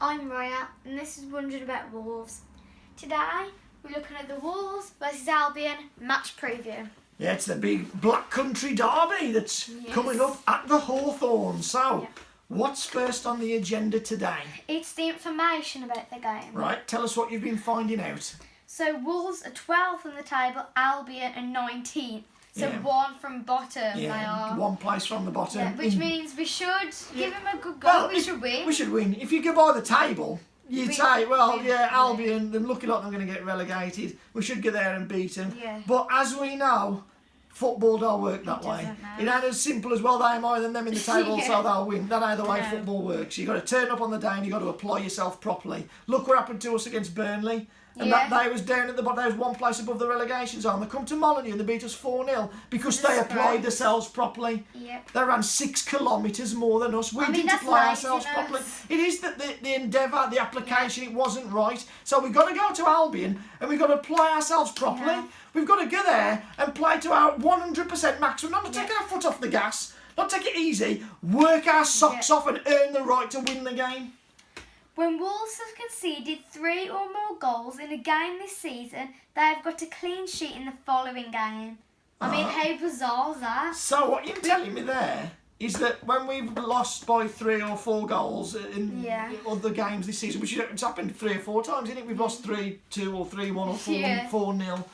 I'm Raya, and this is Wondering About Wolves. Today, we're looking at the Wolves versus Albion match preview. Yeah, it's the big Black Country derby that's coming up at the Hawthorns. So, what's first on the agenda today? It's the information about the game. Right, tell us what you've been finding out. So, Wolves are 12th on the table, Albion are 19th. So one from bottom they are. One place from the bottom. Yeah, which means we should give them a good go. We should win. We should win. If you go by the table, you'd say, Albion, they're looking like they're going to get relegated. We should go there and beat them. Yeah. But as we know, football don't work that way. It ain't as simple as, well, they're higher than them in the table, so they'll win. That ain't the way football works. You've got to turn up on the day and you've got to apply yourself properly. Look what happened to us against Burnley. And that day was down at the bottom, they was one place above the relegation zone. They come to Molineux and they beat us 4-0 because they applied themselves properly. Yep. They ran 6 kilometres more than us. We didn't apply ourselves properly. It is that the endeavour, the application, it wasn't right. So we've got to go to Albion and we've got to apply ourselves properly. Yeah. We've got to go there and play to our 100% maximum, not to take our foot off the gas, not take it easy, work our socks off and earn the right to win the game. When Wolves have conceded 3 or more goals in a game this season, they have got a clean sheet in the following game. I mean, how bizarre is that? So what you're telling me there is that when we've lost by 3 or 4 goals in other games this season, which it's happened 3 or 4 times, isn't it? We've lost 3-2 or 3-1 or 4-0.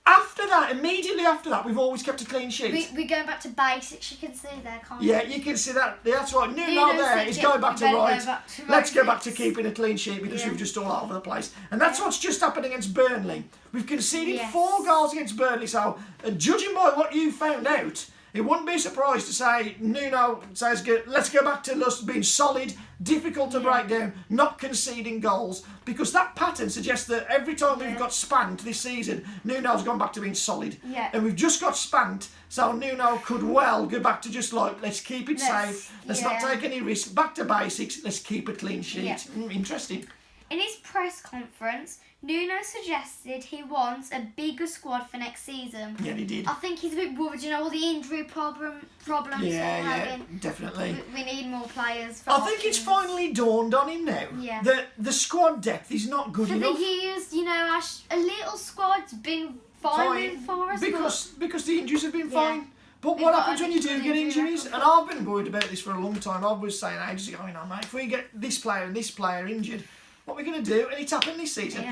After that, immediately after that, we've always kept a clean sheet. We're going back to basics, you can see there, can't you? Yeah, you can see that. That's right. Nuno there is going back to right. Let's go back to keeping a clean sheet because we've just all over the place. And that's what's just happened against Burnley. We've conceded 4 goals against Burnley. So, judging by what you found out, it wouldn't be surprised to say Nuno says, let's go back to us being solid, difficult to break down, not conceding goals, because that pattern suggests that every time we've got spanked this season, Nuno's gone back to being solid. Yeah. And we've just got spanked, so Nuno could well go back to just like, let's keep it safe, let's not take any risks, back to basics, let's keep a clean sheet. Yeah. Interesting. In his press conference, Nuno suggested he wants a bigger squad for next season. Yeah, he did. I think he's a bit worried, all the injury problems having. Definitely. We need more players. I think it's finally dawned on him now that the squad depth is not good enough. For the years, a little squad's been fine for us. Because the injuries have been fine. But what happens when you do get injuries? And I've been worried about this for a long time. I was saying ages ago, mate, if we get this player and this player injured, what are we going to do? And it's happened this season.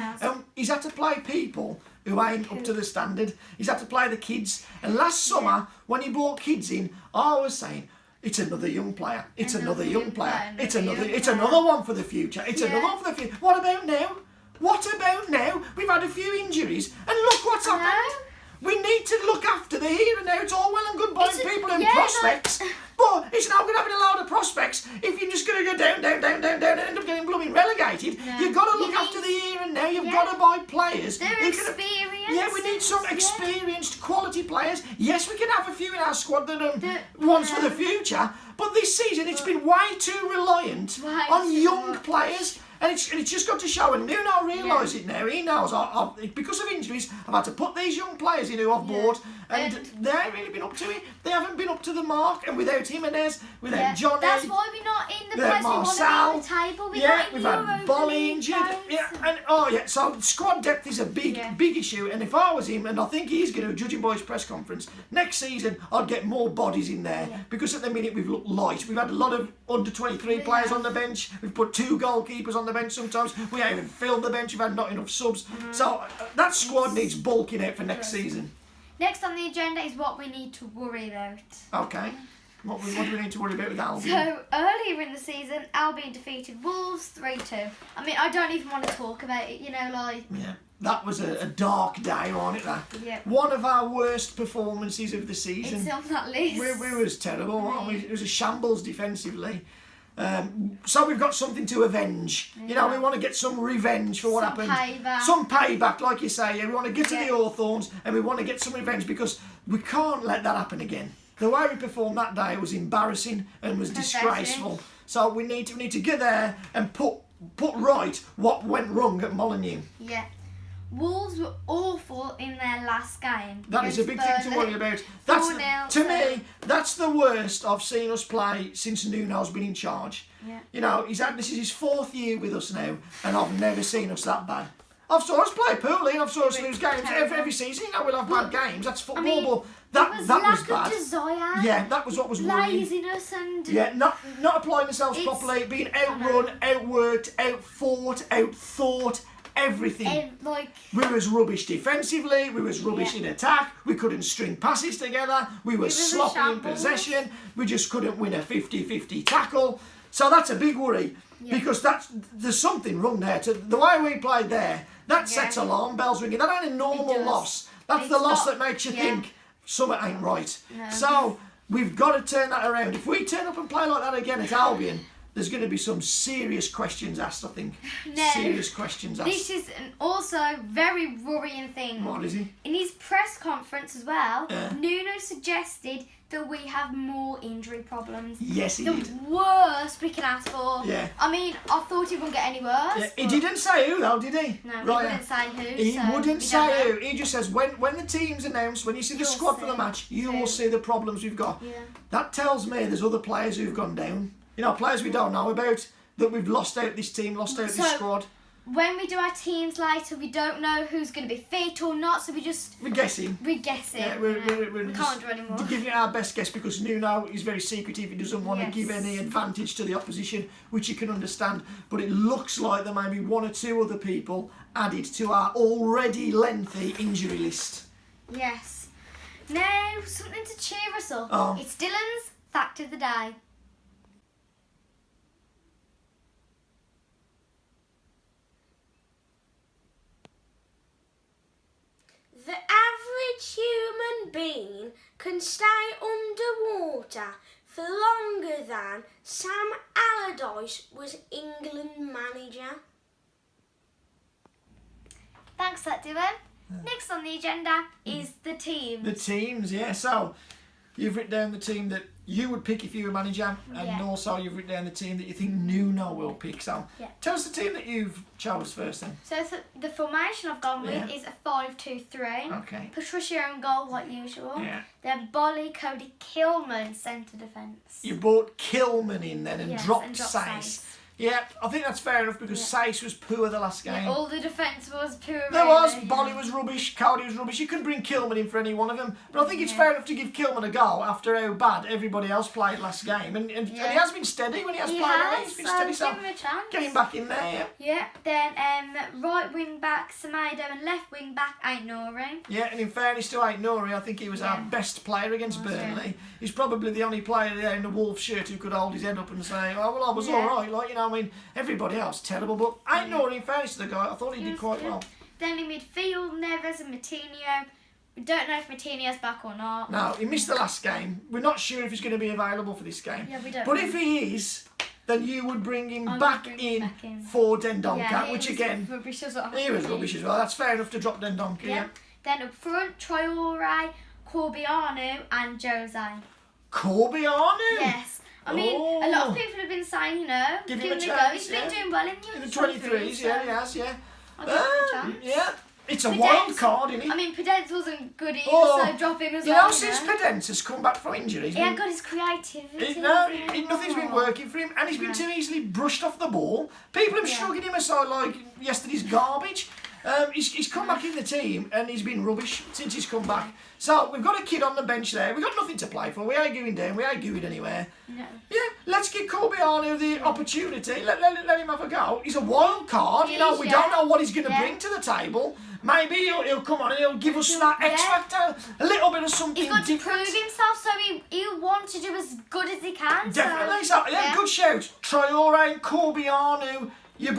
He's had to play people who ain't up to the standard. He's had to play the kids. And last summer, when he brought kids in, I was saying, it's another young player. It's another young player. It's another one for the future. It's another one for the future. What about now? What about now? We've had a few injuries. And look what's happened. We need to look after the here and now. It's all well and good buying people and prospects. But it's not good having a load of prospects if you're just going to go down and end up getting blooming relegated. No. You've got to look after the here and now. You've got to buy players. They're experienced. Yeah, we need some experienced quality players. Yes, we can have a few in our squad that are ones for the future. But this season it's been way too reliant on young players. And it's just got to show, and Nuno realises it now. He knows, because of injuries, I've had to put these young players in who I've bought, and they ain't really been up to it. They haven't been up to the mark, and without Jimenez, without Johnny, that's why we're not in the place we want to be on the table. We've had Bolly injured. So squad depth is a big issue, and if I was him, and I think he's going to, judging by his press conference, next season I'd get more bodies in there, because at the minute we've looked light. We've had a lot of under-23 players on the bench. We've put 2 goalkeepers on the bench sometimes. We haven't even filled the bench. We've had not enough subs. So that squad needs bulking out for next season. Next on the agenda is what we need to worry about. Okay. What do we need to worry about with Albion? So, earlier in the season, Albion defeated Wolves 3-2. I mean, I don't even want to talk about it, Yeah. That was a dark day, wasn't it, that? Yeah. One of our worst performances of the season. It's on that list. We was terrible, weren't we? It was a shambles defensively. So we've got something to avenge. We want to get some revenge for what happened. Some payback, like you say. We want to get to the Hawthorns and we want to get some revenge because we can't let that happen again. The way we performed that day was embarrassing and was disgraceful. So we need to get there and put right what went wrong at Molineux. Yeah. Wolves were awful in their last game. That is a big thing to worry about. That's the worst I've seen us play since Nuno'S been in charge. Yeah. You know, this is his 4th year with us now, and I've never seen us that bad. I've saw us play poorly, I've saw us lose games every season. You know, we'll have bad games. That's football, but that was bad. Desire, yeah, that was what was worrying. laziness and not applying themselves properly, being outrun, outworked, outfought, outthought, everything. We was rubbish defensively, we was rubbish in attack, we couldn't string passes together, we were sloppy in possession, we just couldn't win a 50-50 tackle. So that's a big worry, because there's something wrong there. The way we played there, that sets alarm bells ringing. That ain't a normal loss. That's the loss that makes you think something ain't right. No. So we've got to turn that around. If we turn up and play like that again at Albion, there's going to be some serious questions asked, I think. No. Serious questions asked. This is an also very worrying thing. What is he? In his press conference as well, Yeah. Nuno suggested that we have more injury problems. Yes, he The did. worst we can ask for. Yeah. I mean, I thought it wouldn't get any worse. Yeah, he but didn't say who though, did he? No, he Right, wouldn't say who. He so wouldn't we don't say know. who. He just says when the team's announced, when you see the You'll squad for the see match, you who. will see the problems we've got. Yeah. That tells me there's other players who've gone down. You know, players we don't know about, that we've lost out this team, lost out this squad. When we do our teams later, we don't know who's going to be fit or not, so We're guessing. we guess it. Yeah, we just can't do anymore. giving it our best guess because Nuno is very secretive. He doesn't want to give Yes. any advantage to the opposition, which you can understand. But it looks like there may be 1 or 2 other people added to our already lengthy injury list. Yes. Now, something to cheer us up. Oh. It's Dylan's Fact of the Day. The average human being can stay underwater for longer than Sam Allardyce was England manager. Thanks for that, Dylan. Next on the agenda is the teams. The teams, yeah. So you've written down the team that you would pick if you were manager, and Yeah. also you've written down the team that you think Nuno will pick. So Yeah. tell us the team that you've chose first then. So the formation I've gone with Yeah. is a 5-2-3. Okay. Patricia own goal like usual. Yeah. Then Bolly, Cody, Kilman centre defence. You brought Kilman in then and Yes, dropped and dropped Sace. Sace. Yeah, I think that's fair enough because Sace was poor the last game. Yeah, all the defence was poor. There was. really, Bolly yeah. was rubbish. Cody was rubbish. You couldn't bring Kilman in for any one of them. But I think it's fair enough to give Kilman a go after how bad everybody else played last game. And he has been steady when he has He played. has, He's been steady. So give him a chance. get him back in there. Yeah, then right wing back Semedo and left wing back Ain't Nori. Yeah, and in fairness to Nori, I think he was our Yeah. best player against Was, yeah. Burnley. He's probably the only player there in the Wolves shirt who could hold his head up and say, "Oh well, I was Yeah. all right." Like, you know, I mean, everybody else terrible, but Nori, in fairness to the guy, I thought he did was quite good. well. Then in midfield, Neves and Matinho. We don't know if Matinho's back or not. No, he missed the last game. We're not sure if he's going to be available for this game. Yeah, we don't But know. if he is, then you would bring him I would back bring him in back in. for Dendonka, Yeah, he which was again, rubbish as well. he was rubbish as well. That's fair enough to drop Dendonka, yeah. Then up front, Traore, Corbiano and Jose. Corbiano! Yes. I mean, a lot of people have been saying, you know, Give him giving a it a go. chance, He's been yeah. doing well in In the 23s, 23s, yeah, he has, yeah. I'll give him a chance. Yeah, it's a Pedence- wild card, isn't it? I mean, Pedence wasn't good either, Oh, so drop him as You well. know, since Pedence has come back from injury, He ain't got his creativity. nothing's been working for him, and he's been too easily brushed off the ball. People have shrugged him aside like yesterday's garbage. He's come back in the team, and he's been rubbish since he's come back. So we've got a kid on the bench there. We've got nothing to play for. We ain't going down. We ain't going anywhere. No. Yeah, let's give Corbiano the opportunity. Let him have a go. He's a wild card. You know, we don't know what he's going to bring to the table. Maybe he'll come on and he'll give us that X factor, a little bit of something He's got to different. prove himself, so he'll want to do as good as he can. Definitely. So, yeah, good shout. Traore and Corbiano. You're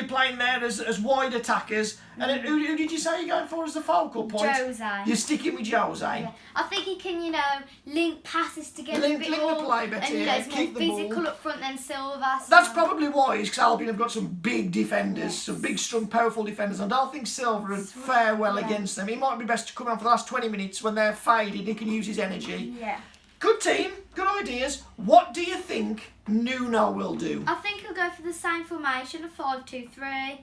playing there as wide attackers. And who did you say you're going for as the focal point? Jose. You're sticking with Jose. Yeah. I think he can, you know, link passes together Link- a bit link the more. play better, and, you know, yeah, he's more keep the ball. physical up front than Silva. So. That's probably wise because Albion have got some big defenders, some big, strong, powerful defenders. And I don't think Silva would fare well against them. He might be best to come on for the last 20 minutes when they're faded. He can use his energy. Yeah. Good team, good ideas. What do you think Nuno will do? I think he'll go for the same formation, a 5-2-3.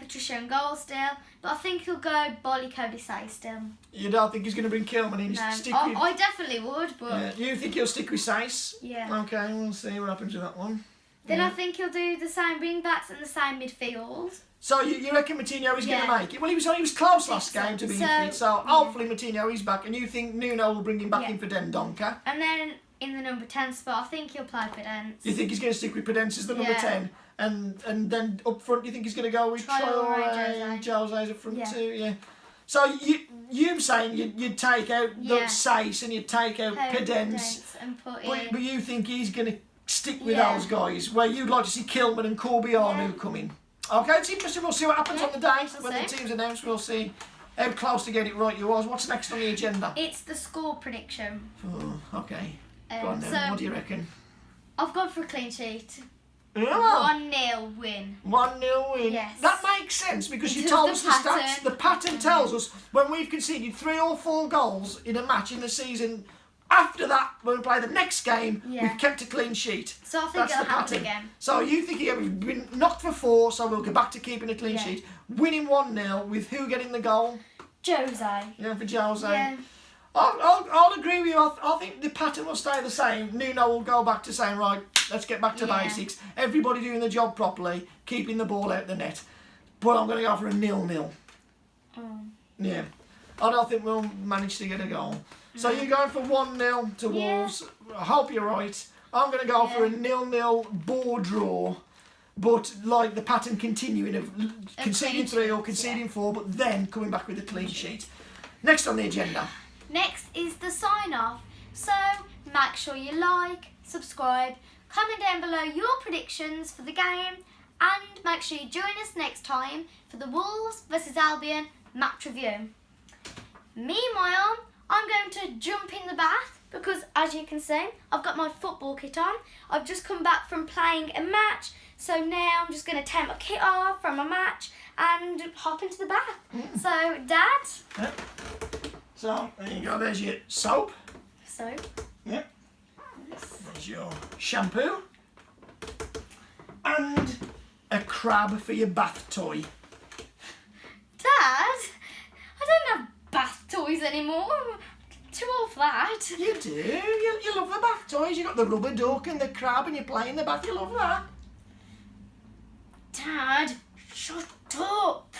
Patricia and goal still, but I think he'll go Bolly Cody Say still. You don't think he's going to bring Kilman in? No, Stick with... I definitely would, but Yeah. You think he'll stick with Sace? yeah. Okay, we'll see what happens with that one. Then I think he'll do the same wing backs and the same midfield. So you reckon Moutinho is going Yeah. to make it? Well, he was close last so. game to being So, fit, so hopefully Moutinho is back, and you think Nuno will bring him back Yeah. in for Dendonka? And then in the number 10 spot, I think he'll play Pedence. You think he's going to stick with Pedence as the number Yeah. 10? And then up front, you think he's going to go with Traoré, Jose as a front Yeah. two? Yeah. So you're saying you'd take out Yeah. Sace and you'd take out Pedence, and put but in. you think he's going to stick with Yeah. those guys, where you'd like to see Kilman and Corbiano Yeah. come in. Okay, it's interesting. We'll see what happens Yeah, on the day we'll when the see. team's announced. We'll see how close to get it right you was. What's next on the agenda? It's the score prediction. Oh, okay. Go on then. So What do you reckon? I've gone for a clean sheet. Yeah. 1-0 win. 1-0 win. Yes. That makes sense because you It told is us the the stats. pattern. The pattern tells us when we've conceded 3 or 4 goals in a match in the season. After that, when we play the next game, Yeah. we've kept a clean sheet. So I think That's it'll the happen pattern. again. So you think we've been knocked for 4, so we'll go back to keeping a clean Yeah. sheet. Winning 1-0 with who getting the goal? Jose. Yeah, for Jose. Yeah. I'll agree with you. I think the pattern will stay the same. Nuno will go back to saying, right, let's get back to Yeah. basics. Everybody doing the job properly, keeping the ball out the net. But I'm going to go for a 0-0. Oh. Yeah. I don't think we'll manage to get a goal. So you're going for 1-0 to Yeah. Wolves. I hope you're right. I'm going to go for a 0-0 ball draw. But like the pattern continuing of conceding clean 3 or sheet, conceding 4, but then coming back with a clean sheet. Next on the agenda. Next is the sign off. So make sure you like, subscribe, comment down below your predictions for the game, and make sure you join us next time for the Wolves vs Albion match review. Meanwhile, I'm going to jump in the bath because, as you can see, I've got my football kit on. I've just come back from playing a match, so now I'm just going to take my kit off from my match and hop into the bath. So, Dad. Yep. So there you go. There's your soap. So. Yep. There's your shampoo. And a crab for your bath toy. Dad, I don't have bath toys anymore. I'm too old for that. You do. You love the bath toys. You got the rubber duck and the crab, and you play in the bath. You love that. Dad, shut up.